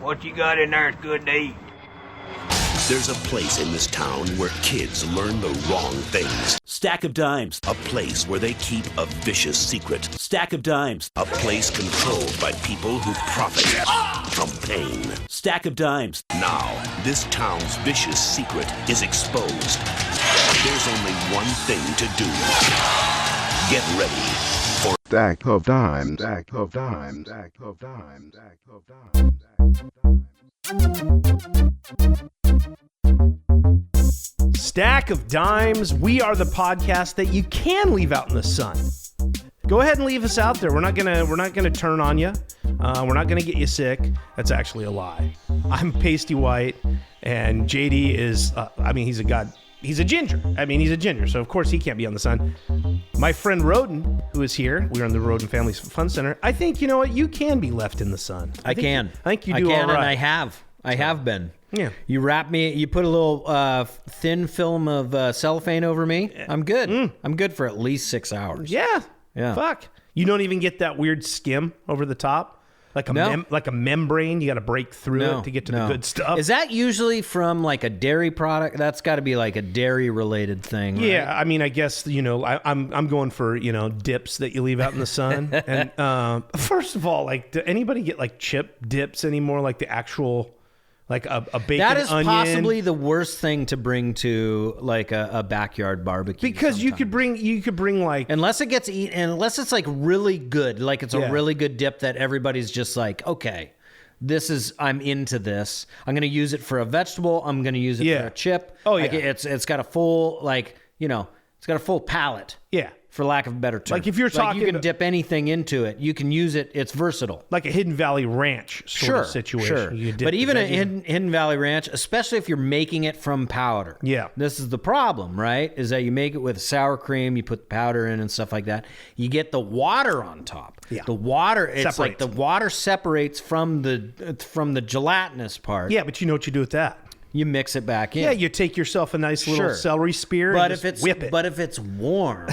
What you got in there is good to eat. There's a place in this town where kids learn the wrong things. Stack of dimes. A place where they keep a vicious secret. Stack of dimes. A place controlled by people who profit from pain. Stack of dimes. Now, this town's vicious secret is exposed. There's only one thing to do. Get ready for Stack of dimes. Stack of dimes. Stack of dimes. Stack of dimes. Stack of Dimes. We are the podcast that you can leave out in the sun. Go ahead and leave us out there. We're not gonna turn on you. We're not gonna get you sick. That's actually a lie. I'm pasty white, and JD is. He's a ginger. He's a ginger, so of course he can't be on the sun. My friend Roden, who is here, we're on the Roden Family Fun Center. I think, you know what, you can be left in the sun. I think you do all right. And I have. I have been. Yeah. You wrap me, you put a little thin film of cellophane over me. I'm good. I'm good for at least 6 hours. Yeah. Yeah. Fuck. You don't even get that weird skim over the top? Like a membrane, you got to break through it to get to the good stuff. Is that usually from like a dairy product? That's got to be like a dairy related thing, right? Yeah, I guess, I'm going for, dips that you leave out in the sun. And first of all, like, do anybody get like chip dips anymore? Like the actual, like a bacon That is onion? possibly the worst thing to bring to like a backyard barbecue. Because sometimes. you could bring like, unless it gets eaten, unless it's like really good, like it's a really good dip that everybody's just like, okay, I'm into this. I'm going to use it for a vegetable. I'm going to use it for a chip. Oh yeah. Like it's got a full, like, it's got a full palate. Yeah. For lack of a better term. Like if you're talking, you can dip anything into it. You can use it. It's versatile. Like a Hidden Valley Ranch sort of situation. Sure. You dip but even a veggies. Hidden Valley Ranch, especially if you're making it from powder. Yeah. This is the problem, right? Is that you make it with sour cream, you put the powder in and stuff like that. You get the water on top. Yeah. The water, it's separates. like the water separates from the gelatinous part. Yeah, but you know what you do with that? You mix it back in. Yeah, you take yourself a nice little celery spear but and if it's whip it. But if it's warm,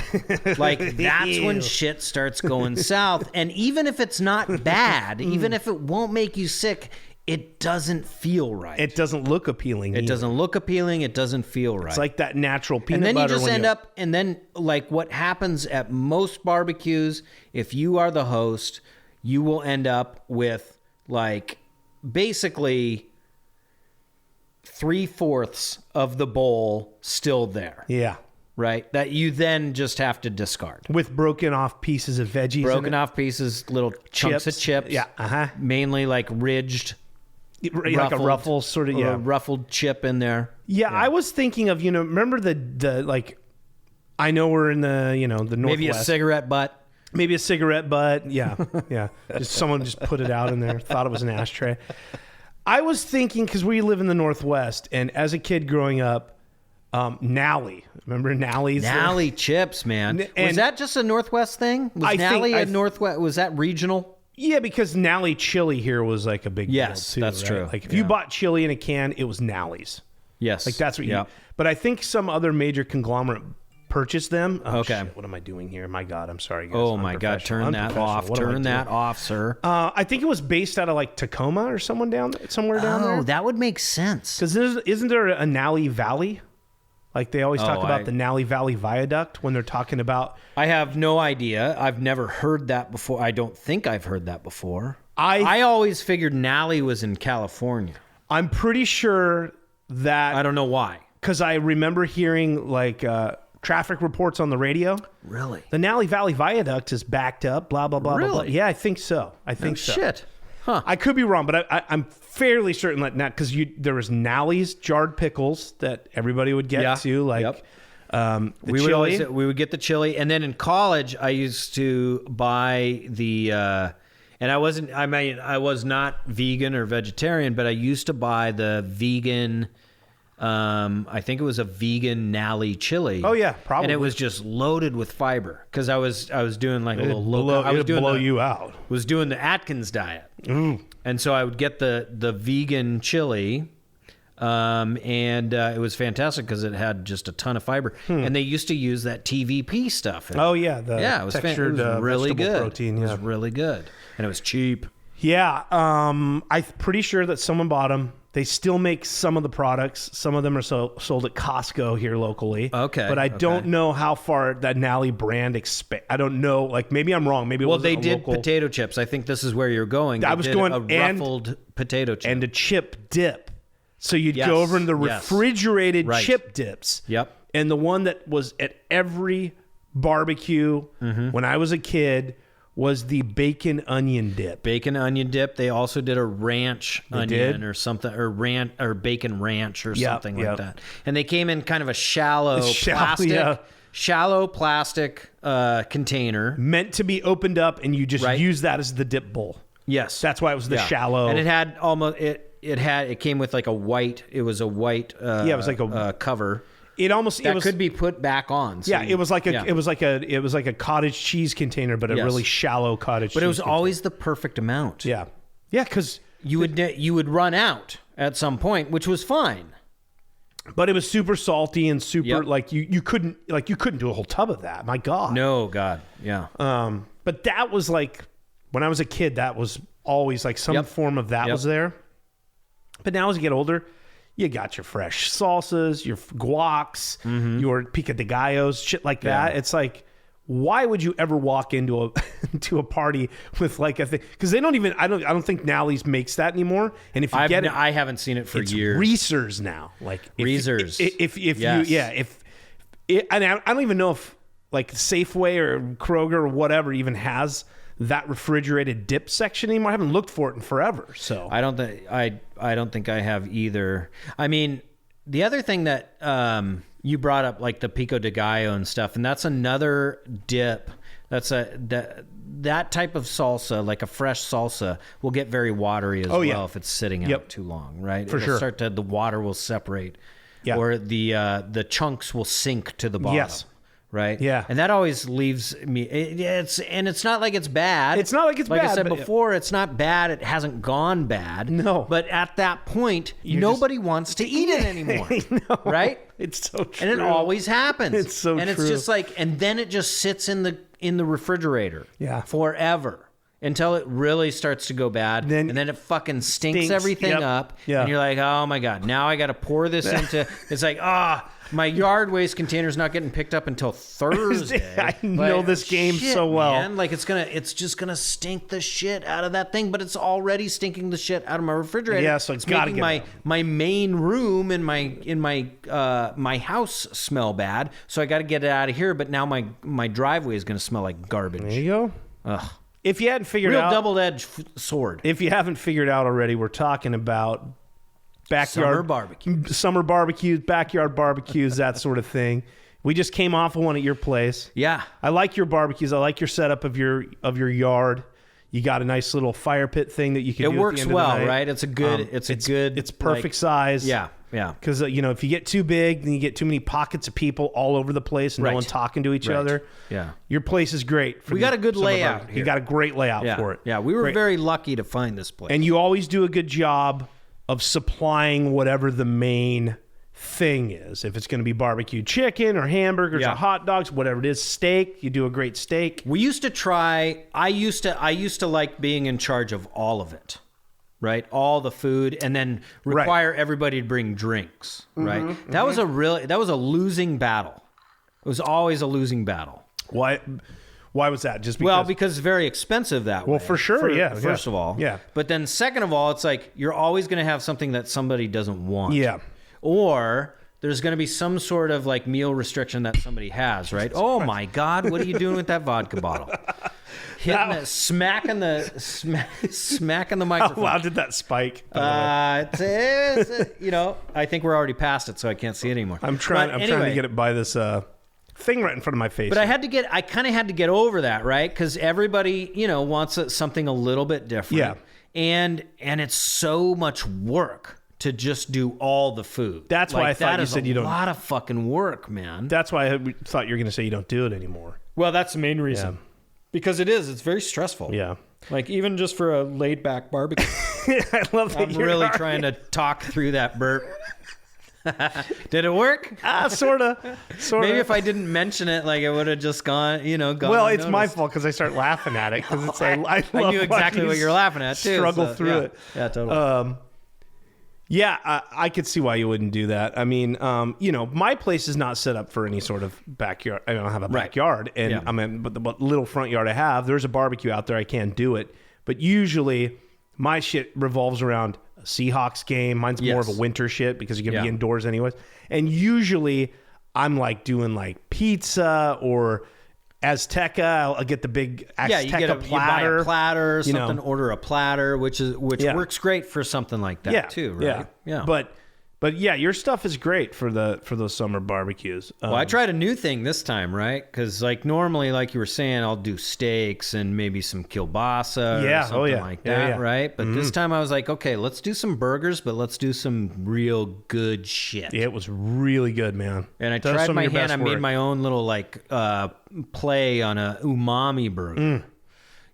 like that's when shit starts going south. And even if it's not bad, even if it won't make you sick, it doesn't feel right. It doesn't look appealing. It doesn't look appealing. It doesn't feel right. It's like that natural peanut butter. And then butter you just end up, and then like what happens at most barbecues, if you are the host, you will end up with like basically 3/4 of the bowl still there. Yeah. Right? That you then just have to discard. With broken off pieces of veggies. Broken off pieces, little chunks of chips. Yeah. Uh-huh. Mainly like ridged. Like a ruffle sort of, a ruffled chip in there. Yeah, I was thinking of, remember the like, I know we're in the, the Northwest. Maybe a cigarette butt. Maybe a cigarette butt. Yeah. Yeah. Someone just put it out in there. Thought it was an ashtray. I was thinking, because we live in the Northwest, and as a kid growing up, Nally. Remember Nally's? Nally chips, man. Was that just a Northwest thing? Was Nally a Northwest? Was that regional? Yeah, because Nally chili here was like a big deal too. That's true. Like if you bought chili in a can, it was Nally's. Yes. Like that's what you. But I think some other major conglomerate purchased them. Oh, okay. Shit, what am I doing here? My God, I'm sorry, guys. Oh my God, turn that off. Turn that off, sir. I think it was based out of like Tacoma or somewhere down there. Oh, that would make sense. Because isn't there a Nally Valley? Like they always talk about the Nally Valley Viaduct when they're talking about. I have no idea. I've never heard that before. I don't think I've heard that before. I always figured Nally was in California. I'm pretty sure that. I don't know why. Because I remember hearing like traffic reports on the radio. Really? The Nally Valley Viaduct is backed up, blah, blah, blah, really? blah, blah. Yeah, I think so. I think so. Shit. Huh. I could be wrong, but I'm fairly certain that because there was Nally's jarred pickles that everybody would get too, like we chili. We would get the chili, and then in college I used to buy the and I was not vegan or vegetarian, but I used to buy the vegan. I think it was a vegan Nally chili. Oh yeah, probably. And it was just loaded with fiber because I was doing like a little low. I was doing blow you out. Was doing the Atkins diet, and so I would get the vegan chili, and it was fantastic because it had just a ton of fiber. And they used to use that TVP stuff. Oh yeah, it was textured it was really good. protein. It was really good, and it was cheap. Yeah, I'm pretty sure that someone bought them. They still make some of the products. Some of them are sold at Costco here locally. Okay. But I don't know how far that Nally brand I don't know. Like, maybe I'm wrong. Maybe it Well, was they did potato chips. I think this is where you're going. I was did going a ruffled potato chip. and a chip dip. So you'd go over in the refrigerated chip dips. Yep. And the one that was at every barbecue when I was a kid was the bacon onion dip. Bacon onion dip. They also did a ranch onion or something, or bacon ranch or something like that. And they came in kind of a shallow plastic container, meant to be opened up, and you just use that as the dip bowl. Yes, that's why it was the shallow. And it had almost it came with like a white. It was a white. It was like a cover. It almost could be put back on. So it was like a cottage cheese container, but a really shallow cottage cheese. But it was container. always the perfect amount. Yeah, because you would run out at some point, which was fine. But it was super salty and super like you couldn't do a whole tub of that. My God. No, God. Yeah. But that was like when I was a kid, that was always like some form of that was there. But now as you get older, you got your fresh salsas, your guacs, your pico de gallos, shit like that. It's like, why would you ever walk into a party with like a thing? Because they don't even. I don't think Nally's makes that anymore. And if you I haven't seen it for years. Reese's now, like Reese's. And I don't even know if like Safeway or Kroger or whatever even has that refrigerated dip section anymore. I haven't looked for it in forever. So I don't think I have either. I mean, the other thing that you brought up, like the pico de gallo and stuff, and that's another dip. That type of salsa, like a fresh salsa, will get very watery as well if it's sitting out too long, right? For sure. The water will separate, or the chunks will sink to the bottom. Yes. Right. Yeah. And that always leaves me. It's not like it's bad. It's not like it's bad. Like I said before, it's not bad. It hasn't gone bad. No. But at that point, nobody wants to eat it anymore. Right. It's so true. And it always happens. It's so true. And it's just like, and then it just sits in the refrigerator. Forever. Until it really starts to go bad, and then it fucking stinks everything up, and you're like, oh my God, now I got to pour this into. It's like, my yard waste container's not getting picked up until Thursday. I know this game so well. Man. Like it's just gonna stink the shit out of that thing, but it's already stinking the shit out of my refrigerator. Yeah, so it's got to get my main room in my house smell bad. So I got to get it out of here. But now my driveway is gonna smell like garbage. There you go. Ugh. If you hadn't figured Real out, double-edged sword. If you haven't figured out already, we're talking about backyard summer barbecues, backyard barbecues, that sort of thing. We just came off of one at your place. Yeah, I like your barbecues. I like your setup of your yard. You got a nice little fire pit thing that you can. It works well, right? It's a good. It's perfect size. Yeah. Yeah. Because, if you get too big, then you get too many pockets of people all over the place and no one talking to each other. Yeah. Your place is great. We got a good layout here. You got a great layout for it. Yeah. We were very lucky to find this place. And you always do a good job of supplying whatever the main thing is. If it's going to be barbecue chicken or hamburgers or hot dogs, whatever it is, steak, you do a great steak. We used to try, I used to like being in charge of all of it. Right, all the food, and then require everybody to bring drinks. Right, that was a losing battle. It was always a losing battle. Why was that? Just because? Because it's very expensive that way. Well, for sure, First of all, But then second of all, it's like you're always going to have something that somebody doesn't want. Yeah. Or there's going to be some sort of like meal restriction that somebody has. Right. Oh my God, what are you doing with that vodka bottle? Smacking the microphone. How loud did that spike? I think we're already past it, so I can't see it anymore. I'm trying to get it by this thing right in front of my face. But I kind of had to get over that, right? Because everybody, wants something a little bit different. Yeah. And it's so much work to just do all the food. That's why I thought you said you don't. A lot of fucking work, man. That's why I thought you were going to say you don't do it anymore. Well, that's the main reason. Yeah. Because it's very stressful. Yeah. Like even just for a laid back barbecue. I love that. I'm really trying to talk through that burp. Did it work? Sort of. Maybe if I didn't mention it, like it would have just gone, gone Well, it's my unnoticed. fault because I start laughing at it because it's I I knew exactly what you're laughing at too. Struggle so, through yeah. it. Yeah, totally. Yeah, I could see why you wouldn't do that. I mean, my place is not set up for any sort of backyard. I don't have a backyard, and Yeah. I mean, but the little front yard I have, there's a barbecue out there. I can't do it, but usually my shit revolves around a Seahawks game. Mine's more of a Yes. winter shit because you're gonna be Yeah. indoors anyways. And usually I'm like doing like pizza or Azteca. I'll get the big Azteca You buy a platter or something, order a platter, which works great for something like that too, right? Yeah. But yeah, your stuff is great for those summer barbecues. Well, I tried a new thing this time, right? Because like normally, like you were saying, I'll do steaks and maybe some kielbasa or something like that, right? But this time I was like, okay, let's do some burgers, but let's do some real good shit. It was really good, man. And I That was tried some of my your hand. best I made work. my own little like play on a umami burger.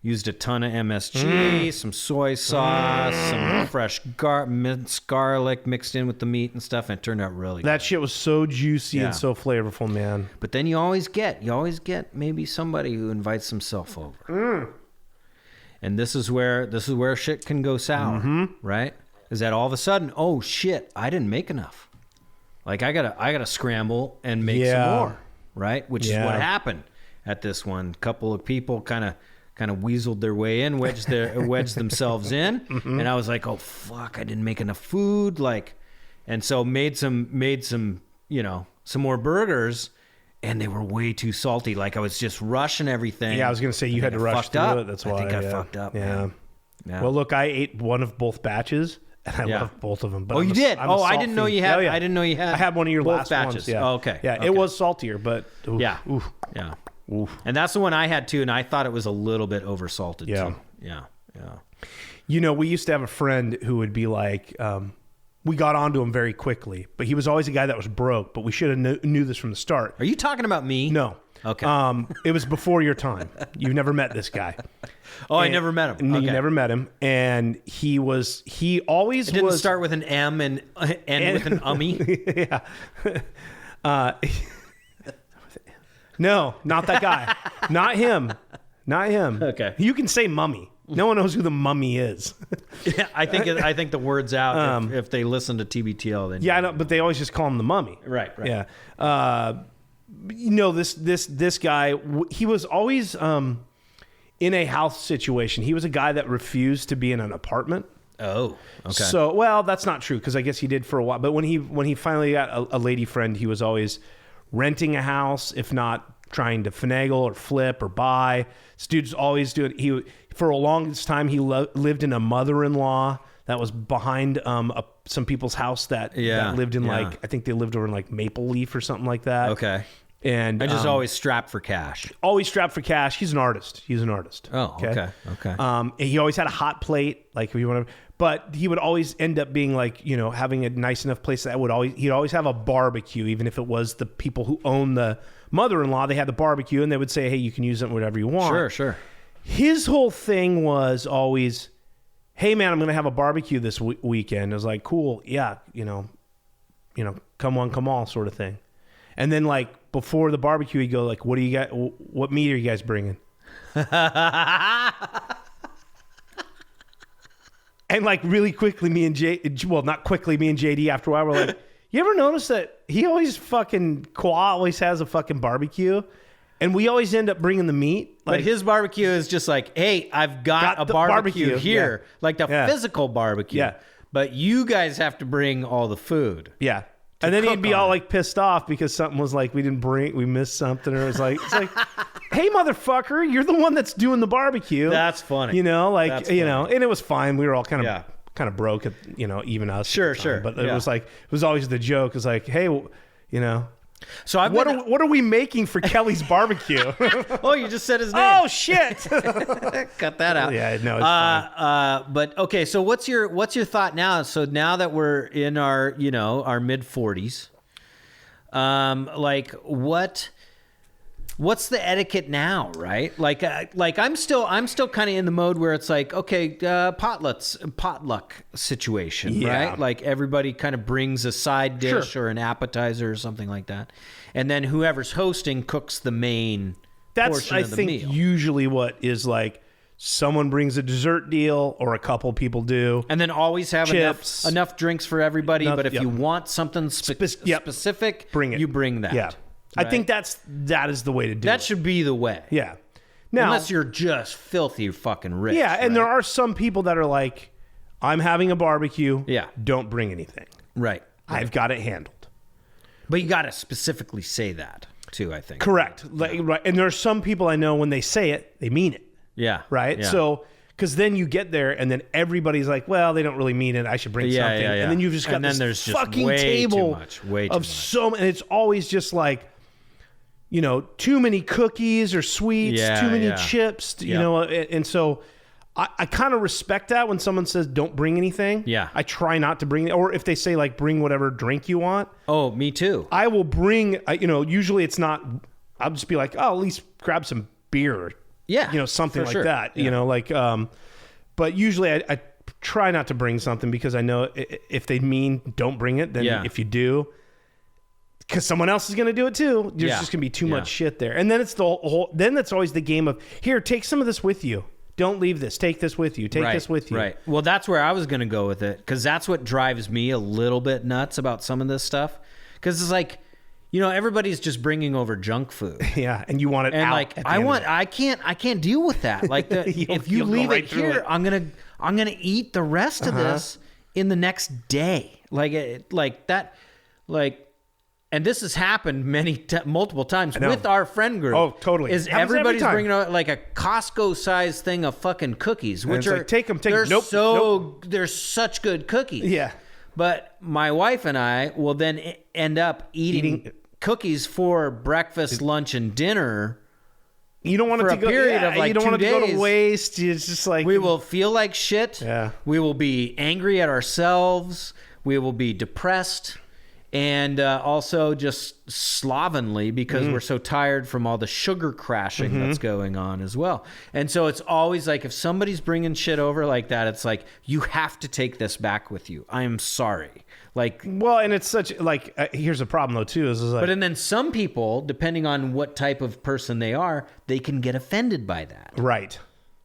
Used a ton of MSG, some soy sauce, some fresh minced garlic mixed in with the meat and stuff, and it turned out really That good. shit was so juicy Yeah. and so flavorful, man. But then you always get maybe somebody who invites himself over. And this is where shit can go sour, right? Is that all of a sudden, oh shit, I didn't make enough. Like I gotta scramble and make some more, right? Which is what happened at this one. Couple of people kind of weaseled their way in, wedged themselves in, and I was like, oh fuck, I didn't make enough food, like, and so made some some more burgers, and they were way too salty. Like I was just rushing everything. Yeah, I was gonna say you had to rush through it. That's why. I think I fucked up. Yeah. Man. Yeah. Well, look, I ate one of both batches, and I love both of them. But Oh, I'm you a- did? I'm a Oh, I salt didn't know fiend. you had. Oh, yeah. I didn't know you had. I had one of your both last batches. ones. Yeah. Oh, okay. Yeah, Okay. it was saltier, but oof, Yeah. oof. Yeah. Oof. And that's the one I had too, and I thought it was a little bit oversalted Yeah. too. Yeah. We used to have a friend who would be like, we got onto him very quickly, but he was always a guy that was broke. But we should have knew this from the start. Are you talking about me? No. Okay. It was before your time. You've never met this guy. I never met him. No, Okay. you never met him, and he always It didn't was start with an M and end with an ummy. yeah. No, not that guy. Not him. Not him. Okay. You can say mummy. No one knows who the mummy is. Yeah, I think the word's out if they listen to TBTL. Then Yeah, I know, but they always just call him the mummy. Right. Yeah. This guy, he was always in a house situation. He was a guy that refused to be in an apartment. Oh. Okay. So, well, that's not true because I guess he did for a while. But when he finally got a lady friend, he was always renting a house, if not trying to finagle or flip or buy. This dude's always doing. For a longest time, he lived in a mother-in-law that was behind some people's house that lived in yeah. I think they lived over in like Maple Leaf or something like that. Okay. And I just always strapped for cash. always strapped for cash. He's an artist. Oh, okay. He always had a hot plate, like if you want to, but he would always end up being like, having a nice enough place that he'd always have a barbecue, even if it was the people who own the mother-in-law, they had the barbecue and they would say, hey, you can use it whatever you want. Sure. His whole thing was always, hey man, I'm going to have a barbecue this weekend. I was like, cool. Yeah. Come one, come all sort of thing. And then like before the barbecue, he'd go like, what meat are you guys bringing? And like really quickly, me and JD after a while, we're like, you ever notice that he always always has a fucking barbecue? And we always end up bringing the meat. But his barbecue is just like, hey, I've got a the barbecue barbecue, here. yeah. Like the Yeah. physical barbecue. Yeah. But you guys have to bring all the food. Yeah. And then he'd cook be on all it. like pissed off because something was like, we missed something. Or it's like, hey, motherfucker, you're the one that's doing the barbecue. That's funny. That's funny. and it was fine. We were all kind Yeah. of broke at, even us. at Sure, the time. sure. But it Yeah. was like, it was always the joke. It's like, hey, So I've what been, are we making for Kelly's barbecue? oh, you just said his name. Oh, shit. Cut that out. Yeah, no, it's fine. But okay, so what's your thought now? So now that we're in our our mid 40s, like what what's the etiquette now, right? Like I'm still kind of in the mode where it's like, okay, potluck situation, right? Like everybody kind of brings a side dish or an appetizer or something like that, and then whoever's hosting cooks the main portion of the meal. I think usually what is like. Someone brings a dessert deal, or a couple people do. And then always have enough drinks for everybody. But if you want something specific, bring it. You bring that. Yeah. Right? I think that is the way to do it. That should be the way. Yeah. Now, unless you're just filthy fucking rich. Yeah, and there are some people that are like, I'm having a barbecue. Yeah. Don't bring anything. Right. I've got it handled. But you got to specifically say that, too, I think. Correct. Right. And there are some people I know when they say it, they mean it. Yeah. Right? Yeah. So, because then you get there and then everybody's like, well, they don't really mean it. I should bring something. Yeah. And then you've just got this there's just fucking way table too much. And it's always just like, too many cookies or sweets, too many chips, and so I kind of respect that when someone says don't bring anything. Yeah. I try not to bring, or if they say like bring whatever drink you want. Oh, me too. I will bring, usually it's not, I'll just be like, oh, at least grab some beer or something like that, but usually I try not to bring something because I know if they mean don't bring it, then if you do, because someone else is going to do it too, there's just going to be too much shit there. And then it's then that's always the game of, here, take some of this with you. Don't leave this. Take this with you. Take this with you. Right. Well, that's where I was going to go with it, because that's what drives me a little bit nuts about some of this stuff. Because it's like, everybody's just bringing over junk food. Yeah, and you want it out. And like, I can't deal with that. Like, if you leave it here, I'm gonna eat the rest of this in the next day. And this has happened multiple times with our friend group. Oh, totally. Is everybody's bringing out like a Costco-sized thing of fucking cookies, which are like, take them. They're such good cookies. Yeah. But my wife and I will then end up eating cookies for breakfast, lunch, and dinner. You don't want it to go. Period of like you don't 2 want it to days. go to waste. It's just like we will feel like shit. Yeah. We will be angry at ourselves. We will be depressed. And also just slovenly because we're so tired from all the sugar crashing that's going on as well. And so it's always like if somebody's bringing shit over like that, it's like, you have to take this back with you. I am sorry. Like, well, and it's such like, here's a problem though too. Is like, and then some people, depending on what type of person they are, they can get offended by that. Right.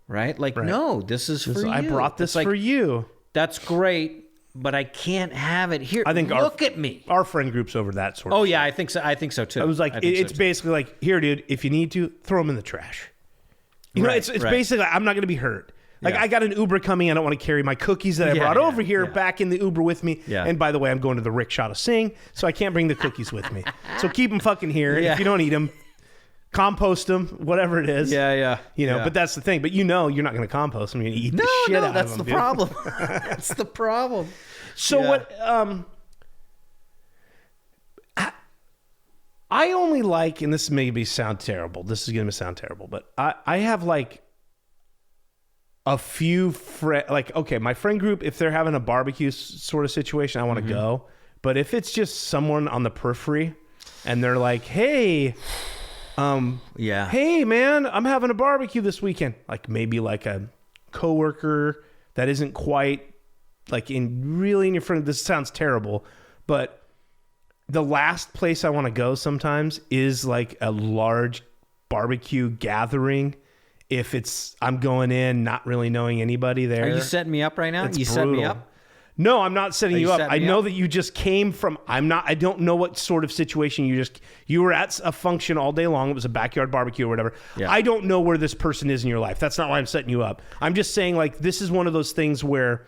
Like, no, this is for you. I brought this for you. That's great. But I can't have it here. I think look at me. Our friend group's over that sort of thing. Yeah, I think so. I think so too. I was like, it's basically like, here, dude, if you need to, throw them in the trash. It's basically, I'm not going to be hurt. Like, I got an Uber coming. I don't want to carry my cookies that I brought over here back in the Uber with me. Yeah. And by the way, I'm going to the rickshaw to sing, so I can't bring the cookies with me. So keep them fucking here. Yeah. If you don't eat them, compost them, whatever it is. Yeah. But that's the thing. But you're not going to compost them. You're going to eat the shit out of them. That's the problem. That's the problem. So what? I only like, and this maybe sound terrible. This is going to sound terrible, but I have like a few friends. Like, okay, my friend group, if they're having a barbecue sort of situation, I want to go. But if it's just someone on the periphery, and they're like, "Hey, hey man, I'm having a barbecue this weekend," like maybe like a coworker that isn't quite. Like in your front, this sounds terrible, but the last place I want to go sometimes is like a large barbecue gathering. If I'm going in not really knowing anybody there. Are you setting me up right now? It's you brutal. set me up? No, I'm not setting you up. I know that you just came from, I don't know what sort of situation you were at a function all day long. It was a backyard barbecue or whatever. Yeah. I don't know where this person is in your life. That's not why I'm setting you up. I'm just saying like, this is one of those things where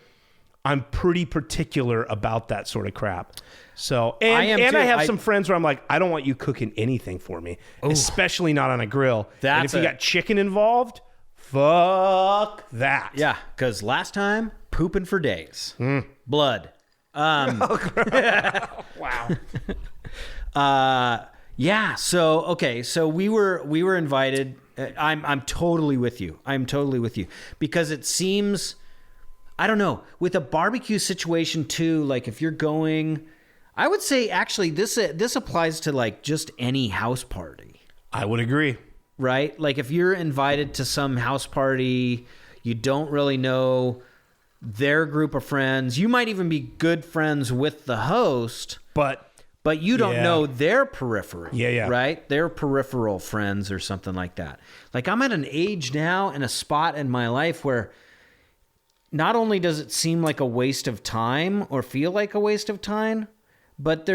I'm pretty particular about that sort of crap. So, and I have some friends where I'm like, I don't want you cooking anything for me, especially not on a grill. And if you got chicken involved, fuck that. Yeah, because last time, pooping for days. Blood. Wow. Yeah, so we were invited. I'm totally with you. I'm totally with you. Because it seems... I don't know, with a barbecue situation too, like if you're going, I would say actually this applies to like just any house party. I would agree. Right? Like if you're invited to some house party, you don't really know their group of friends. You might even be good friends with the host, but you don't know their periphery. Yeah. Right? Their peripheral friends or something like that. Like I'm at an age now and a spot in my life where not only does it seem like a waste of time or feel like a waste of time, but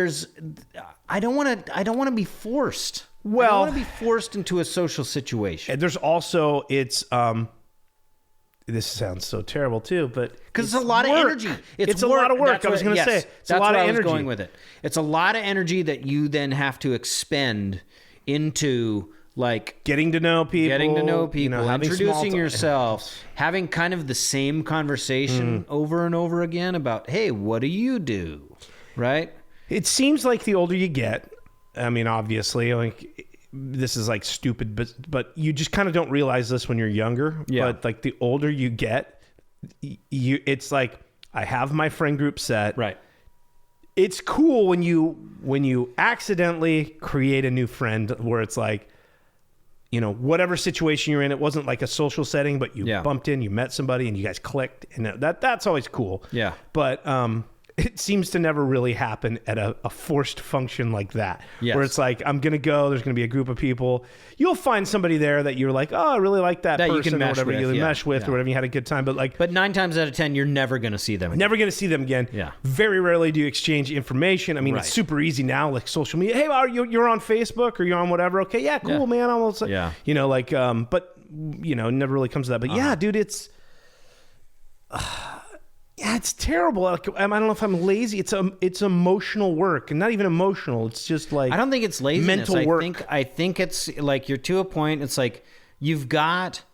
I don't want to be forced. Well, I don't want to be forced into a social situation. And there's also this sounds so terrible too, but because it's a lot of energy. It's a lot of work. I was going to say it's a lot of energy. Going with it. It's a lot of energy that you then have to expend into like getting to know people, introducing yourself, having kind of the same conversation over and over again about, hey, what do you do? Right? It seems like the older you get, I mean, obviously, like this is like stupid, but you just kind of don't realize this when you're younger. Yeah. But like the older you get, it's like I have my friend group set. Right. It's cool when you accidentally create a new friend where it's like, whatever situation you're in, it wasn't like a social setting, but you bumped in, you met somebody, and you guys clicked, and that's always cool. Yeah. But it seems to never really happen at a forced function like that, yes. where it's like, I'm going to go, there's going to be a group of people. You'll find somebody there that you're like, oh, I really like that person, you can or whatever with, you mesh with, or whatever, you had a good time. But 9 times out of 10, you're never going to see them again. Never going to see them again. Yeah. Very rarely do you exchange information. I mean, It's super easy now, like social media. Hey, you're on Facebook or you're on whatever. Okay, yeah, cool, man. Almost, yeah. But it never really comes to that. But yeah, dude, it's... yeah, it's terrible. Like, I don't know if I'm lazy. It's emotional work, and not even emotional. It's just like I don't think it's laziness. Mental work. I think it's like you're to a point. It's like you've got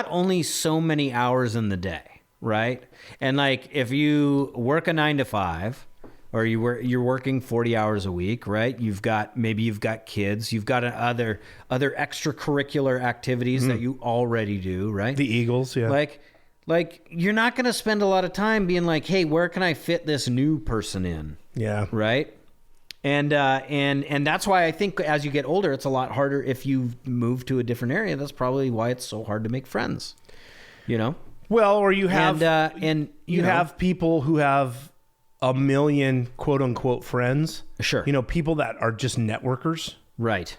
only so many hours in the day, right? And like if you work a 9 to 5, or you're working 40 hours a week, right? You've got kids. You've got other extracurricular activities that you already do, right? The Eagles, yeah. Like you're not going to spend a lot of time being like, hey, where can I fit this new person in? Yeah. Right. And that's why I think as you get older, it's a lot harder if you move to a different area. That's probably why it's so hard to make friends, Well, or you have, you have people who have a million quote unquote friends. Sure. People that are just networkers. Right.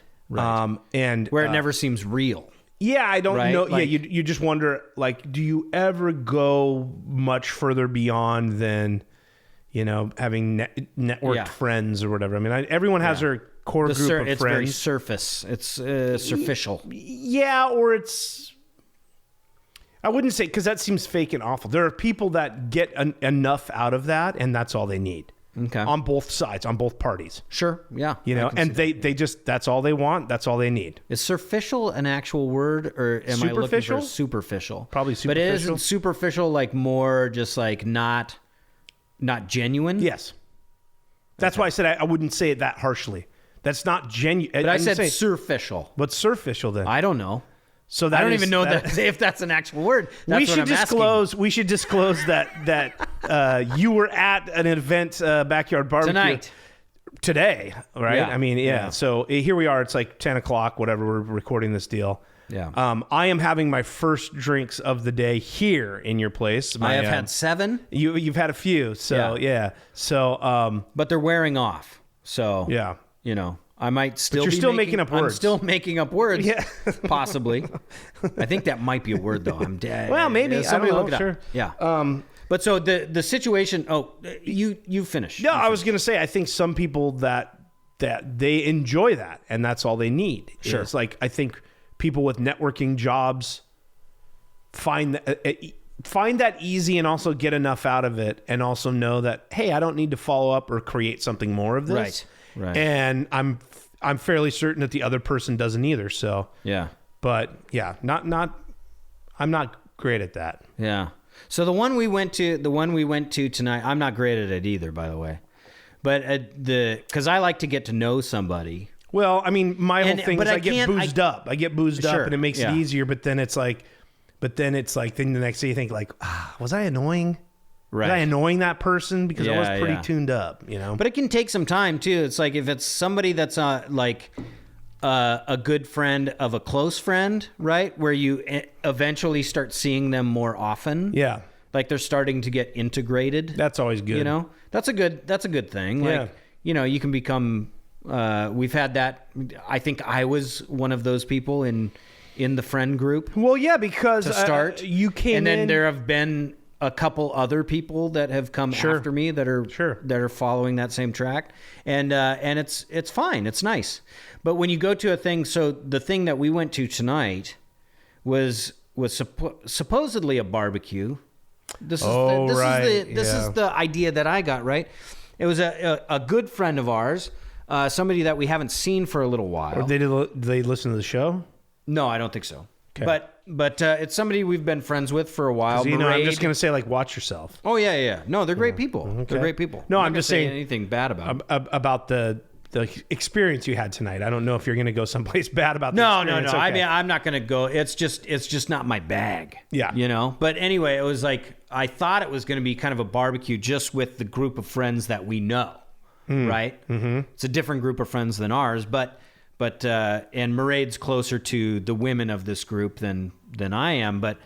And where it never seems real. Yeah, I don't know. Like, yeah, you just wonder, like, do you ever go much further beyond than, having networked friends or whatever? I mean, everyone has their core group of friends. It's very surface. It's superficial. Yeah, or it's... I wouldn't say, because that seems fake and awful. There are people that get enough out of that, and that's all they need. Okay. On both sides, on both parties. Sure. Yeah. And they just, that's all they want. That's all they need. Is superficial an actual word, or am I looking for superficial? Probably superficial. But isn't superficial like more just like not genuine? Yes. That's why I said I wouldn't say it that harshly. That's not genuine. But I said superficial. What's superficial then? I don't know. So I don't even know if that's an actual word. That's we should disclose. We should disclose that you were at an event, backyard barbecue today, right? Yeah. I mean, yeah. So here we are. It's like 10 o'clock, whatever. We're recording this deal. Yeah. I am having my first drinks of the day here in your place. I have had 7. You've had a few. So yeah. So but they're wearing off. So yeah. I might still. But you're still making up words. I'm still making up words. Yeah. Possibly. I think that might be a word though. I'm dead. Well, maybe. Somebody I don't look know. it Sure. up. Yeah. But so the situation. Oh, you finish. No, I was going to say I think some people that they enjoy that, and that's all they need. Sure. It's like I think people with networking jobs find that easy and also get enough out of it, and also know that, hey, I don't need to follow up or create something more of this. Right. And I'm fairly certain that the other person doesn't either. So yeah. But yeah, I'm not great at that. Yeah. So the one we went to tonight, I'm not great at it either, by the way. But because I like to get to know somebody. Well, I mean, my whole thing is I get boozed up. I get boozed up, and it makes it easier. But then it's like, then the next day you think like, was I annoying? Right. Was I annoying that person? Because I was pretty tuned up, But it can take some time too. It's like if it's somebody that's like a good friend of a close friend, right? Where you eventually start seeing them more often. Yeah. Like they're starting to get integrated. That's always good. You know, that's a good thing. Yeah. Like, you know, you can become, we've had that. I think I was one of those people in the friend group Well, yeah, because to start. you came and then in. there have been a couple other people that have come after me that are following that same track. And it's fine. It's nice. But when you go to a thing, so the thing that we went to tonight was supposedly a barbecue. This is the idea that I got, right? It was a good friend of ours, somebody that we haven't seen for a little while. Or did they listen to the show? No, I don't think so. Okay. But it's somebody we've been friends with for a while. You know, I'm just going to say, like, watch yourself. Oh, yeah. No, they're great people. Okay. They're great people. No, I'm just not gonna say saying anything bad about them. About the experience you had tonight. I don't know if you're going to go someplace bad about the No. experience. I Okay. mean, I'm not going to go. It's just not my bag. Yeah. You know? But anyway, it was like, I thought it was going to be kind of a barbecue just with the group of friends that we know. Right? Mm-hmm. It's a different group of friends than ours, but and Mairead's closer to the women of this group than I am, but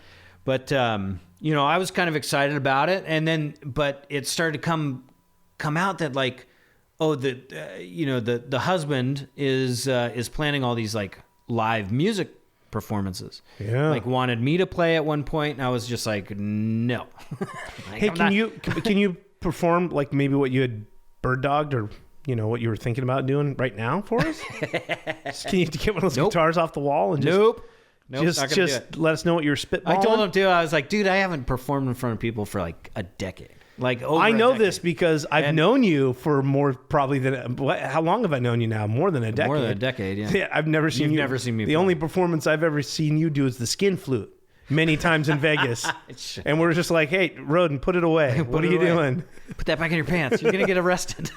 you know, I was kind of excited about it, and then but it started to come out that like, oh, the husband is planning all these like live music performances. Yeah. Like wanted me to play at one point, and I was just like, no. Like, Hey, I'm can you perform like maybe what you had bird dogged or you know what you were thinking about doing right now for us? Can you get one of those guitars off the wall and just Nope, not gonna do just it. let us know what you're spitballing? I told him to. I was like, dude, I haven't performed in front of people for like a decade. Like over I know a decade. this because I've known you for more probably than how long have I known you now? More than a decade. More than a decade, yeah. Yeah, I've never seen You've you. never seen me The play. only performance I've ever seen you do is the skin flute. Many times in Vegas, and we're just like, "Hey, Roden, put it away. What are you doing?" Put that back in your pants. You're gonna get arrested.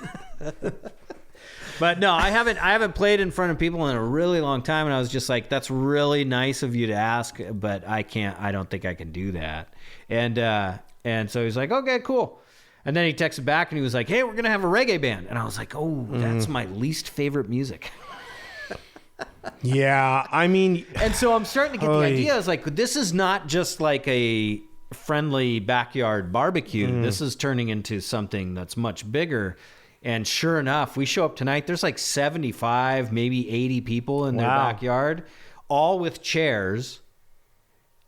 But no, I haven't played in front of people in a really long time, and I was just like, "That's really nice of you to ask, but I can't. I don't think I can do that." And so he's like, "Okay, cool." And then he texted back and he was like, "Hey, we're gonna have a reggae band," and I was like, "Oh, that's my least favorite music." Yeah, I mean, And so I'm starting to get the idea. I was like, this is not just like a friendly backyard barbecue. This is turning into something that's much bigger. And sure enough, we show up tonight. There's like 75, maybe 80 people in their backyard, all with chairs.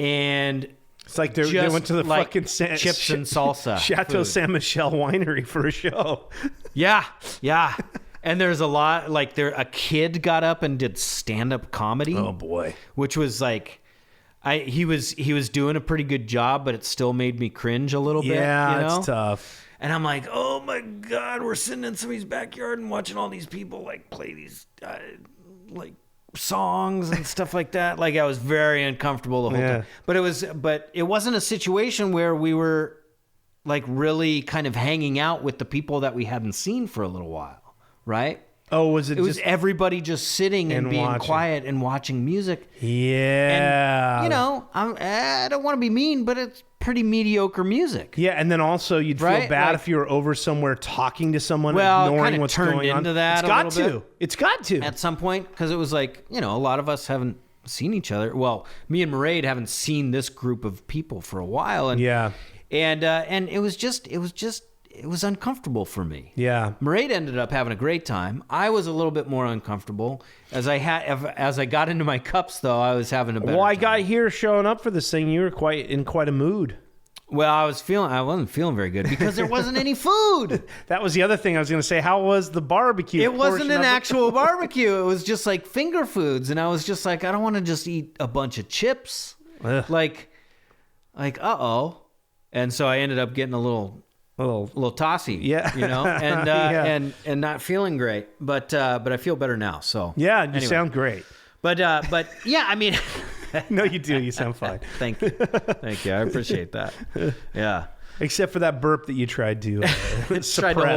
And it's like they went to the like fucking chips and salsa. Chateau food. Saint Michel winery for a show. Yeah. And there's a lot, like a kid got up and did stand-up comedy. Oh boy. Which was like, he was doing a pretty good job, but it still made me cringe a little bit. Yeah, you know? it's tough. And I'm like, oh my God, we're sitting in somebody's backyard and watching all these people like play these like songs and stuff like that. Like I was very uncomfortable the whole time. But it wasn't a situation where we were like really kind of hanging out with the people that we hadn't seen for a little while. Right? Oh, was it? It was everybody just sitting and being watching. quiet and watching music. Yeah. And, you know, I don't want to be mean, but it's pretty mediocre music. Yeah, and then also you'd feel Right? bad Like- if you were over somewhere talking to someone, Well, it ignoring kinda what's turned going on. into that It's a got little to. It's got to. At some point, because it was like, you know, a lot of us haven't seen each other. Well, me and Mairead haven't seen this group of people for a while. And, Yeah. And it was uncomfortable for me. Yeah. Mairead ended up having a great time. I was a little bit more uncomfortable. As I got into my cups, though, I was having a better Well, I time. got here showing up for this thing. You were in quite a mood. Well, I wasn't feeling very good because there wasn't any food. That was the other thing I was going to say. How was the barbecue? It wasn't portion an of it? actual barbecue. It was just like finger foods, and I was just like, I don't want to just eat a bunch of chips. Ugh. Like, uh-oh. And so I ended up getting a little tossy. Yeah. You know, and Yeah. and not feeling great. But I feel better now. So Yeah, you anyway. sound great. But yeah, I mean. No, you do. You sound fine. Thank you. I appreciate that. Yeah. Except for that burp that you tried to Tried to hold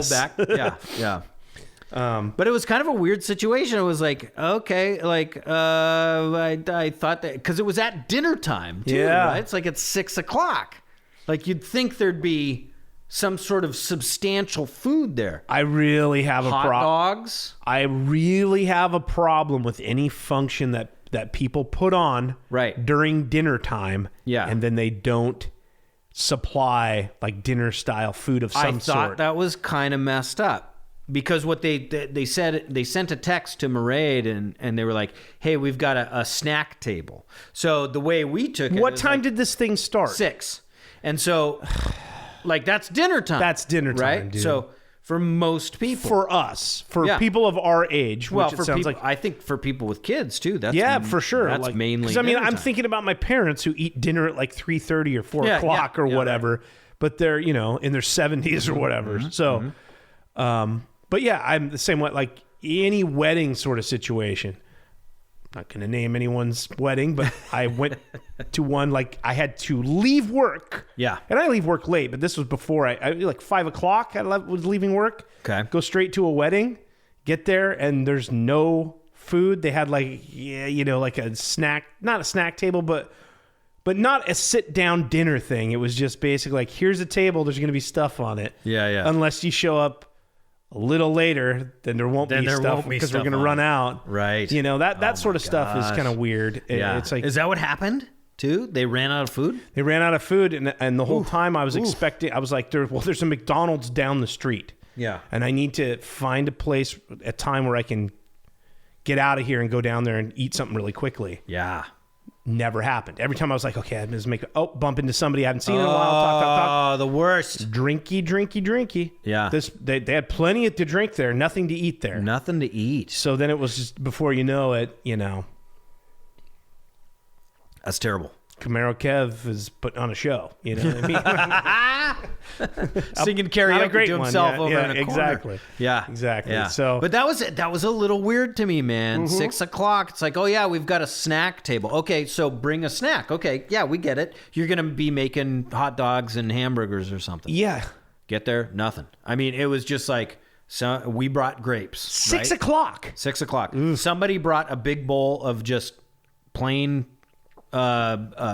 suppress. back. Yeah. But it was kind of a weird situation. It was like, okay, like I thought that because it was at dinner time too, Yeah. right? It's like it's 6:00. Like you'd think there'd be some sort of substantial food there. I really have a Hot problem. dogs. I really have a problem with any function that people put on during dinner time. Yeah. And then they don't supply like dinner style food of some sort. I thought that was kind of messed up. Because what they said, they sent a text to Mairead and they were like, hey, we've got a snack table. So the way we took it. What time did this thing start? 6. And so, like, that's dinner time. That's dinner time, right? dude. So for most people. For us. For people of our age, Well, which for it sounds people, like. I think for people with kids, too. That's for sure. That's like, mainly because I mean, dinner I'm time. thinking about my parents who eat dinner at like 3:30 or 4 o'clock or whatever. Right. But they're, in their 70s or whatever. So, but yeah, I'm the same way. Like any wedding sort of situation. Not going to name anyone's wedding, but I went to one, like I had to leave work. Yeah. And I leave work late, but this was before I like 5 o'clock. I was leaving work. Okay. Go straight to a wedding, get there, and there's no food. They had like, like a snack, not a snack table, but not a sit down dinner thing. It was just basically like, here's a table. There's going to be stuff on it. Yeah. Unless you show up a little later, then there won't be stuff because we're going to run out. Right. That sort of stuff is kind of weird. Yeah. It's like, is that what happened too? They ran out of food? They ran out of food, and the whole time I was expecting, I was like, there's a McDonald's down the street. Yeah. And I need to find a place, a time where I can get out of here and go down there and eat something really quickly. Yeah. Never happened. Every time I was like, okay, I'm just bump into somebody I haven't seen in a while. Talk. Oh, the worst. Drinky. Yeah. They had plenty to drink there, nothing to eat there. Nothing to eat. So then it was just, before you know it, That's terrible. Camaro Kev is putting on a show. You know what I mean? Singing Not a karaoke great to one, himself yeah, over yeah, in a corner. exactly. Yeah. Exactly. Yeah. So, but that was a little weird to me, man. 6 o'clock. It's like, oh yeah, we've got a snack table. Okay, so bring a snack. Okay, yeah, we get it. You're gonna be making hot dogs and hamburgers or something. yeah. Get there, nothing. I mean, it was just like, so we brought grapes. 6 right? o'clock. 6 o'clock. Somebody brought a big bowl of just plain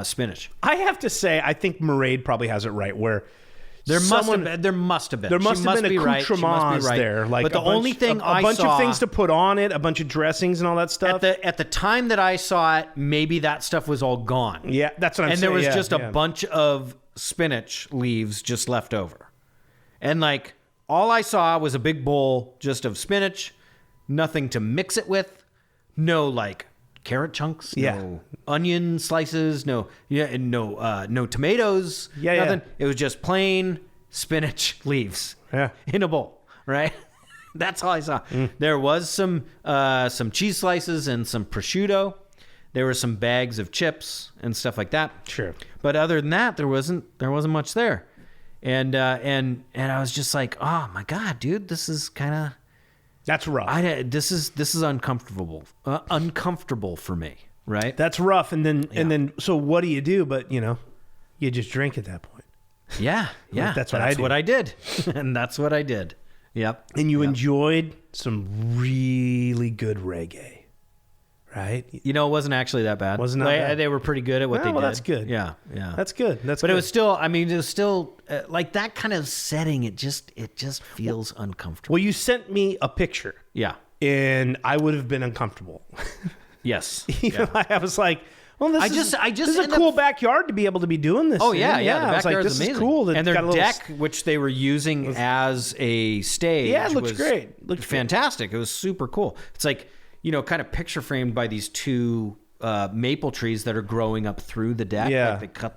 spinach. I have to say, I think Mairead probably has it right, where There must have been. There must have been accoutrements there. Like, but the only thing a bunch of things to put on it, a bunch of dressings and all that stuff. at the time that I saw it, maybe that stuff was all gone. Yeah, that's what I'm saying. And there was yeah, just a yeah. bunch of spinach leaves just left over. And like all I saw was a big bowl just of spinach, nothing to mix it with, no like carrot chunks, no onion slices, no tomatoes, nothing. It was just plain spinach leaves in a bowl, right? That's all I saw. There was some cheese slices and some prosciutto. There were some bags of chips and stuff like that. Sure. But other than that, there wasn't much there. And I was just like, oh my God, dude, this is kind of, that's rough. This is uncomfortable for me, right? That's rough. And then, so what do you do? But you just drink at that point. Yeah. That's what I did. And that's what I did. Yep. And you enjoyed some really good reggae, right? It wasn't actually that bad. Wasn't that bad? They were pretty good at what they did. Well, that's good. Yeah. That's good. But it was still, like that kind of setting. It just feels uncomfortable. Well, you sent me a picture. Yeah. And I would have been uncomfortable. Yes. I was like, well, this is a cool backyard to be able to be doing this. Oh yeah. I was like, this amazing. is cool. And their deck, which they were using as a stage, it looks great. Looked fantastic. It was super cool. It's like, kind of picture framed by these two maple trees that are growing up through the deck. Yeah. Like they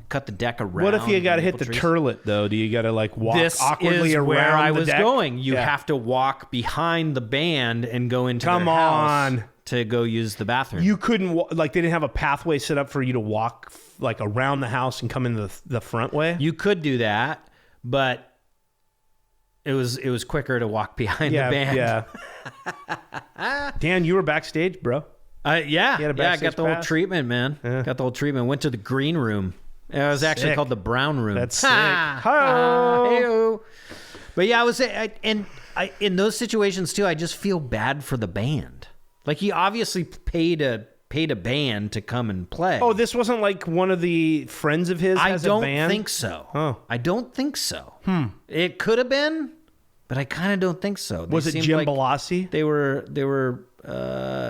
cut the deck around. What if you got to hit the trees. turlet though? Do you got to like walk awkwardly around where I was the deck? going. You have to walk behind the band and go into their house to go use the bathroom. You couldn't they didn't have a pathway set up for you to walk like around the house and come into the front way. You could do that, but it was quicker to walk behind the band. Yeah. Dan, you were backstage, bro. I got the whole pass? treatment, man. Yeah. Got the whole treatment. Went to the green room. It was actually Sick. called the brown room. That's sick. Hey-o. But yeah, in those situations too, I just feel bad for the band. Like he obviously paid a paid a band to come and play. Oh, this wasn't like one of the friends of his I has don't a band? think so. Oh. I don't think so. It could have been, but I kind of don't think so. They Was it seemed Jim like Balassi? They were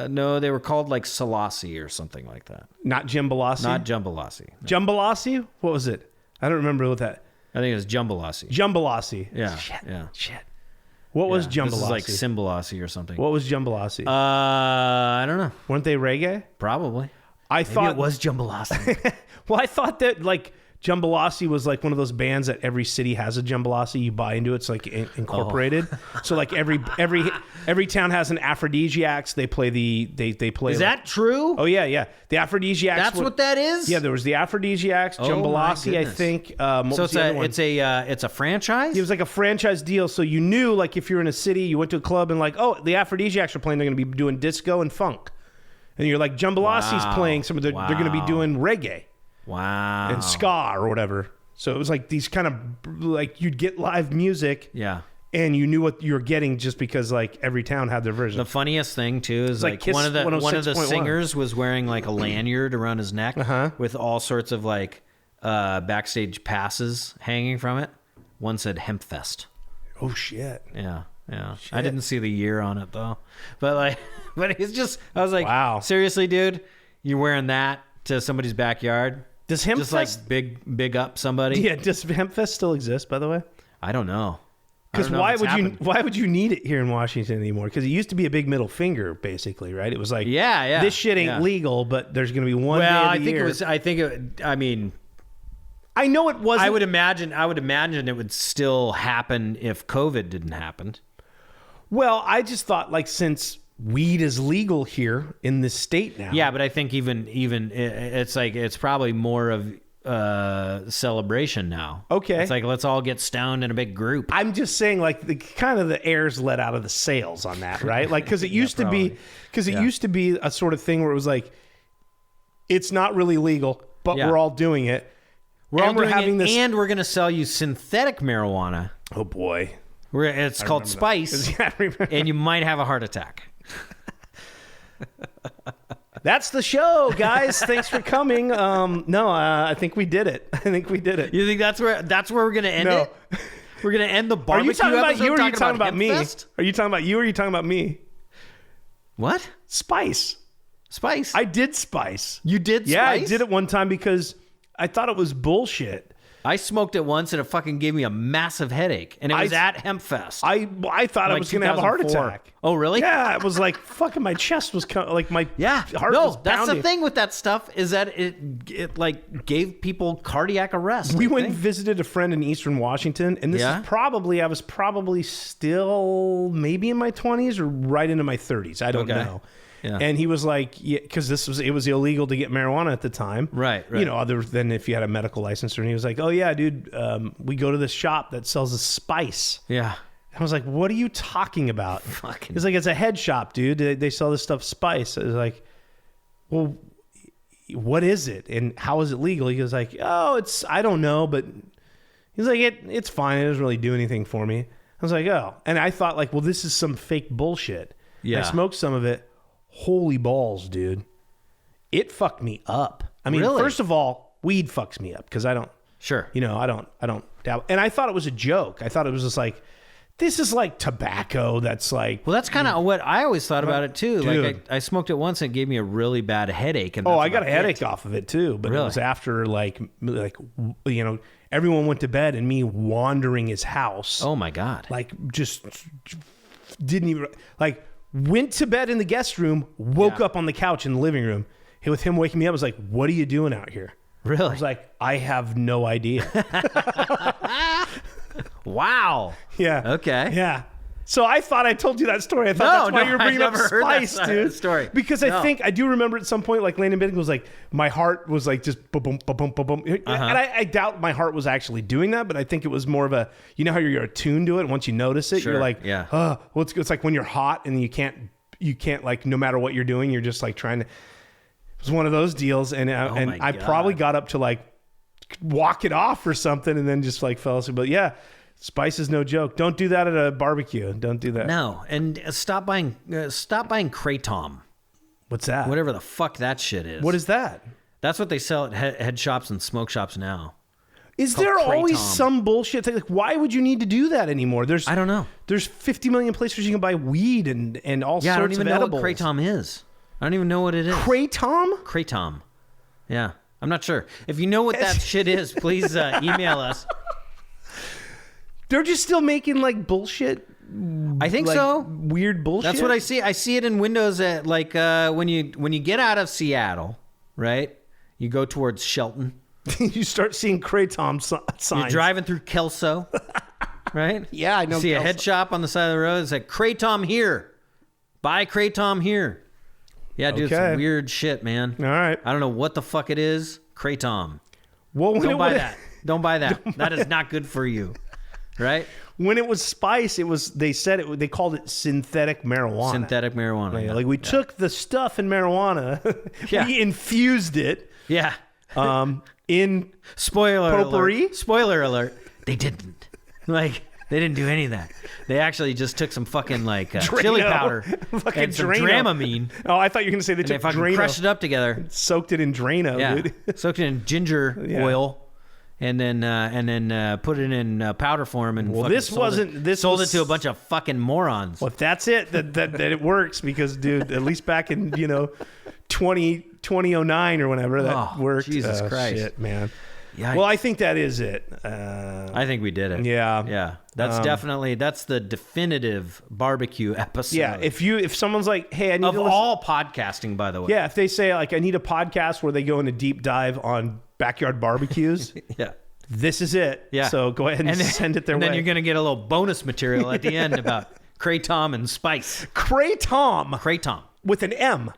no, they were called like Selassie or something like that. Not Jim Balassi? Not Jumbalassi. No. Jumbalassi? What was it? I don't remember what that. I think it was Jumbalassi. Jumbalassi. Yeah. Shit. What was Yeah. Jumbalassi? This is like Cymbalassi or something. What was Jumbalassi? I don't know. Weren't they reggae? Probably. I Maybe thought it was Jumbalassi. Well, I thought that like Jumbalassi was like one of those bands that every city has a Jumbalassi. You buy into it, it's like incorporated. So like every town has an Aphrodisiacs. They play they play. Is like, that true? Oh yeah. The Aphrodisiacs. That's what that is? Yeah, there was the Aphrodisiacs, Oh, my Jumbalassi, I goodness. think. What So was the other one? it's a franchise? It was like a franchise deal, so you knew, like, if you're in a city, you went to a club and like, oh, the Aphrodisiacs are playing, they're going to be doing disco and funk, and you're like, Jumbalassi's Wow. playing some of they're going to be doing reggae Wow. and ska or whatever. So it was like these kind of like you'd get live music, Yeah. and you knew what you were getting just because like every town had their version. The funniest thing too is like like Kiss one of the 106.1. singers was wearing like a lanyard around his neck Uh-huh. with all sorts of like backstage passes hanging from it. One said Hempfest. Oh shit! Yeah. I didn't see the year on it though, but it's just I was like, Wow. seriously, dude, you're wearing that to somebody's backyard? Does Hempfest? Just like big up somebody? Yeah, does Hempfest still exist? By the way. I don't know. I Because don't know if it's happened. why would you need it here in Washington anymore? Because it used to be a big middle finger, basically, right? It was like, Yeah. this shit ain't yeah. legal, but there's going to be one. Well, day of I the think year. it was. I think it. I mean, I know it wasn't. I would imagine it would still happen if COVID didn't happen. Well, I just thought like since weed is legal here in this state now. Yeah, but I think even it's like it's probably more of celebration now. Okay. It's like let's all get stoned in a big group. I'm just saying like the kind of the air's let out of the sails on that, right? Like because it used to be used to be a sort of thing where it was like it's not really legal, but Yeah. we're all doing it. We're all doing having it, this. and we're going to sell you synthetic marijuana. Oh boy. It's called Spice, Yeah, I remember. and you might have a heart attack. That's the show, guys. Thanks for coming. I think we did it. You think that's where we're going to end No. it? We're going to end the Are barbecue you talking about episode you or are you talking about me? Hempfest? Are you talking about you or are you talking about me? What? Spice. Spice? I did Spice. You did Yeah, I Spice? did it one time because I thought it was bullshit. I smoked it once and it fucking gave me a massive headache. And it was I- at Hempfest. I thought I Like was going to have a heart 2004. attack. Oh, really? Yeah, it was like fucking my chest was like my heart no, was that's pounding. the thing with that stuff is that it like gave people cardiac arrest. We I went and think. visited a friend in Eastern Washington, and this Yeah? is I was probably still maybe in my 20s or right into my 30s. I don't Okay. know. Yeah. And he was like, yeah, because it was illegal to get marijuana at the time. Right. You know, other than if you had a medical license. And he was like, oh, yeah, dude, we go to this shop that sells a Spice. Yeah. I was like, what are you talking about? Fucking- He's like, it's a head shop, dude. They sell this stuff Spice. I was like, well, what is it? And how is it legal? He was like, oh, I don't know. But he's like, it's fine. It doesn't really do anything for me. I was like, oh. And I thought like, well, this is some fake bullshit. Yeah. And I smoked some of it. Holy balls, dude. It fucked me up. I mean, Really? first of all, weed fucks me up because I don't doubt. And I thought it was a joke. I thought it was just like, this is like tobacco that's like, Well, that's kind of what I always thought about it too. Dude. Like I smoked it once and it gave me a really bad headache. And oh, that's I got a about headache it. off of it too. But it Really? was after like, you know, everyone went to bed and me wandering his house. Oh my God. Like just didn't even like went to bed in the guest room, woke up on the couch in the living room. With him waking me up, I was like, what are you doing out here? Really? I was like, I have no idea. Wow. Yeah. Okay. Yeah. So I thought I told you that story. I thought that's why you were bringing I up never heard that Spice, side of dude. the story. Because I do remember at some point, like Landon Benning was like, my heart was like just boom, boom, boom, boom, boom, boom. And I doubt my heart was actually doing that, but I think it was more of a, you know how you're attuned to it. Once you notice it, Sure. you're like, Yeah. well, it's like when you're hot and you can't like, no matter what you're doing, you're just like trying to, it was one of those deals. And my I God. probably got up to like walk it off or something and then just like fell asleep. But yeah, Spice is no joke. Don't do that at a barbecue. Don't do that. No, and stop buying Kratom. What's that? Whatever the fuck that shit is. What is that? That's what they sell at head shops and smoke shops now. Is called there always Kratom. some bullshit thing? Like, why would you need to do that anymore? I don't know. There's 50 million places you can buy weed and all Yeah, I sorts don't even of know edibles. what Kratom is. I don't even know what it is. Kratom? Kratom. Yeah, I'm not sure. If you know what that shit is, please email us. They're just still making like bullshit. I think like, so. Weird bullshit. That's what I see. I see it in windows at like when you get out of Seattle, right? You go towards Shelton. You start seeing Kratom signs. You're driving through Kelso, right? Yeah, I know. See a Kelso. head shop on the side of the road. It's like Kratom here. Buy Kratom here. Yeah, dude, Okay. it's weird shit, man. All right. I don't know what the fuck it is. Kratom. Well, when Don't buy that. Don't buy that. That is not good for you, right? When it was spice, it was. They said it. They called it synthetic marijuana. Synthetic marijuana. Like, Yeah. like we took the stuff in marijuana, Yeah. we infused it Yeah. in Spoiler Potpourri? alert. Spoiler alert. They didn't. Like, they didn't do any of that. They actually just took some fucking like chili Drano. powder Fucking and some Drano. Dramamine. Oh, I thought you were gonna say they And they took fucking Drano, crushed it up together. soaked it in Drano, Yeah. dude. Soaked it in ginger oil. And then put it in powder form and fucking this sold wasn't- it. this sold was- it to a bunch of fucking morons. Well, if that's it, that it works because, dude, at least back in 2009 or whenever that Oh, worked. Jesus Christ. Shit, man. Yikes. Well, I think that is it. I think we did it. Yeah. Yeah. That's that's the definitive barbecue episode. Yeah, if someone's like, hey, I need Of to listen. all podcasting, by the way. Yeah, if they say like I need a podcast where they go in a deep dive on backyard barbecues, Yeah. this is it. Yeah. So go ahead and then, send it their and way. then you're going to get a little bonus material at the end about Kratom and spice. Kratom Kratom. with an M.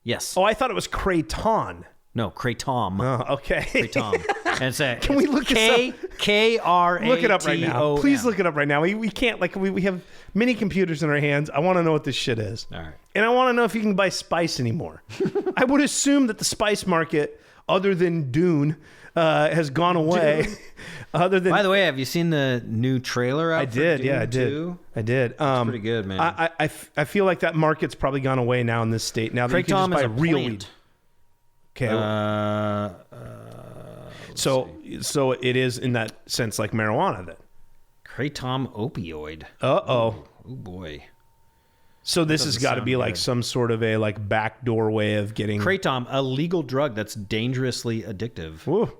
Yes. Oh, I thought it was Kraton. No, Kratom. Oh, okay. Kratom. And it's a, Can we look this up? K-R-A-T-O-M. Look it up right now. Please look it up right now. We can't, like, we have many computers in our hands. I want to know what this shit is. All right. And I want to know if you can buy spice anymore. I would assume that the spice market, other than Dune, has gone away. Other than, By the way, have you seen the new trailer out I for did. Dune Yeah, I did. 2? I did. Pretty good, man. I feel like that market's probably gone away now in this state. Now that you can just Kratom buy is a real plant. weed. Okay. So it is in that sense like marijuana then. Kratom opioid. Uh-oh. Oh, boy. So this has Doesn't got to sound be like good. some sort of a like backdoor way of getting. Kratom, a legal drug that's dangerously addictive. Ooh.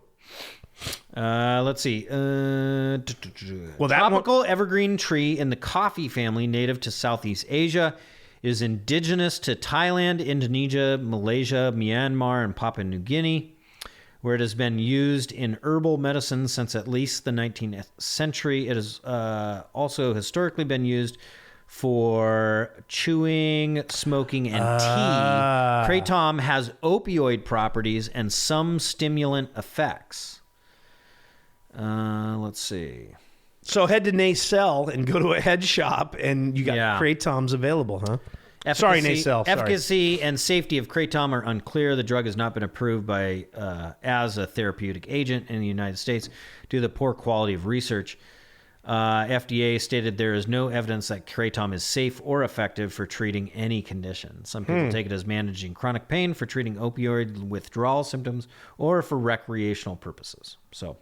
Let's see. Well, that tropical evergreen tree in the coffee family, native to Southeast Asia, is indigenous to Thailand, Indonesia, Malaysia, Myanmar, and Papua New Guinea, where it has been used in herbal medicine since at least the 19th century. It has also historically been used for chewing, smoking, and tea. Kratom has opioid properties and some stimulant effects. Let's see. So head to Nacelle and go to a head shop, and you got Yeah. Kratoms available, huh? Sorry, Nacelle. Sorry. Efficacy and safety of Kratom are unclear. The drug has not been approved by as a therapeutic agent in the United States due to the poor quality of research. FDA stated there is no evidence that Kratom is safe or effective for treating any condition. Some people take it as managing chronic pain, for treating opioid withdrawal symptoms, or for recreational purposes. So,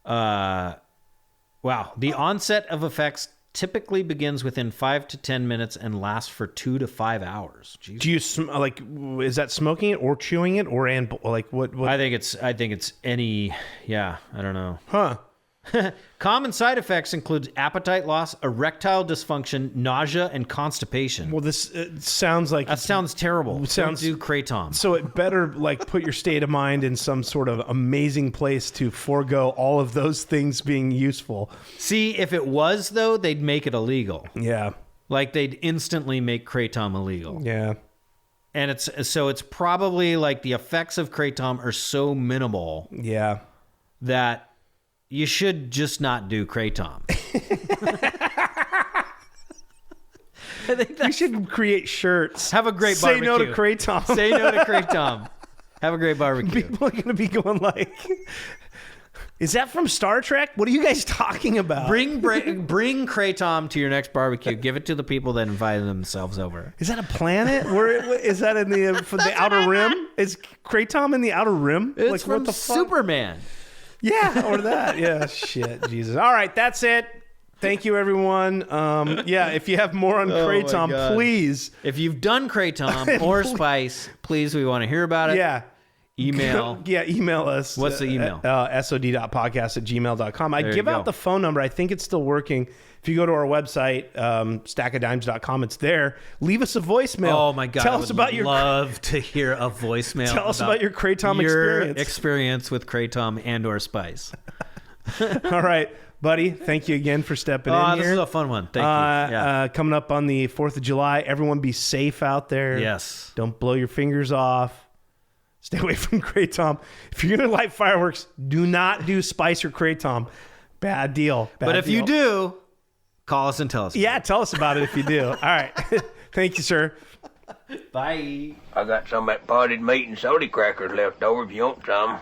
wow. The onset of effects typically begins within 5 to 10 minutes and lasts for 2 to 5 hours. Jesus. Do you like? Is that smoking it or chewing it or like what? I think it's any. Yeah, I don't know. Huh? Common side effects include appetite loss, erectile dysfunction, nausea, and constipation. Well, this sounds like That sounds terrible. sounds- Don't do Kratom. so. It better like put your state of mind in some sort of amazing place to forego all of those things being useful. See, if it was though, they'd make it illegal. Yeah. Like they'd instantly make Kratom illegal. Yeah. And it's probably like the effects of Kratom are so minimal Yeah. that you should just not do Kratom. I think We should create shirts. Have a great Say no to barbecue. Kratom. Say no to Kratom. Have a great barbecue. People are going to be going like, Is that from Star Trek? What are you guys talking about? Bring Kratom to your next barbecue. Give it to the people that invited themselves over. Is that a planet? Where is that in the outer rim? Is Kratom in the outer rim? It's from what the fuck? Superman. Yeah, or that. Yeah, shit, Jesus. All right, that's it. Thank you, everyone. If you have more on Kratom, please. If you've done Kratom or Spice, please, we want to hear about it. Yeah. Email. Email us. What's the email? sod.podcast@gmail.com. I give out the phone number. I think it's still working. If you go to our website, stackofdimes.com, it's there. Leave us a voicemail. Oh, my God. Tell us about your... love to hear a voicemail. Tell us about your Kratom experience. Your experience with Kratom and or Spice. All right, buddy. Thank you again for stepping in here. This is a fun one. Thank you. Yeah. Coming up on the 4th of July, everyone be safe out there. Yes. Don't blow your fingers off. Stay away from Kratom. If you're going to light fireworks, do not do Spice or Kratom. Bad deal. But if you do, call us and tell us. Yeah, tell us about it if you do. All right. Thank you, sir. Bye. I got some of that potted meat and soda crackers left over if you want some.